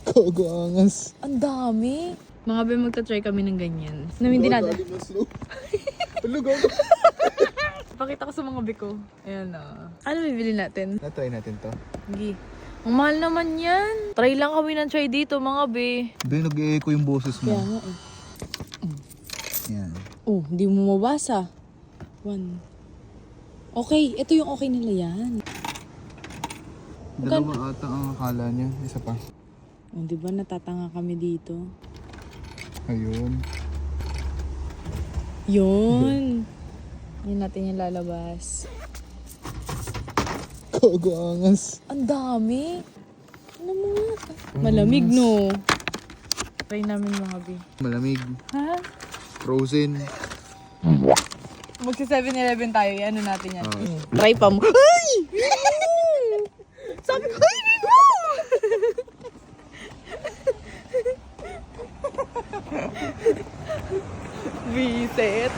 Kagaangas. Ang dami. Mga be, magta-try kami ng ganyan. Na hindi natin. Ano gago? Pakita ko sa mga biko. Ayan na. Ano bibili natin? Na-try natin to. Sige. Ang mahal naman yan. Try lang kami ng try dito mga be. Be, nag-e-echo yung boses mo. Kaya nga eh. Yan. Oh, hindi mo mabasa. 1. Okay, ito yung okay nila yan. Dalawa ata ang akala niya. Isa pa. Oh, di ba natatanga kami dito? Ayun. Yun. Yun natin yung lalabas. Kagaangas. Ang dami. Ano mo nga? Malamig no. Try namin mga be. Malamig. Ha? Frozen. Magsi 7-Eleven tayo. Ano natin yan? Ah. Try pa mo. Ay! Sabi ko, ay! Visit.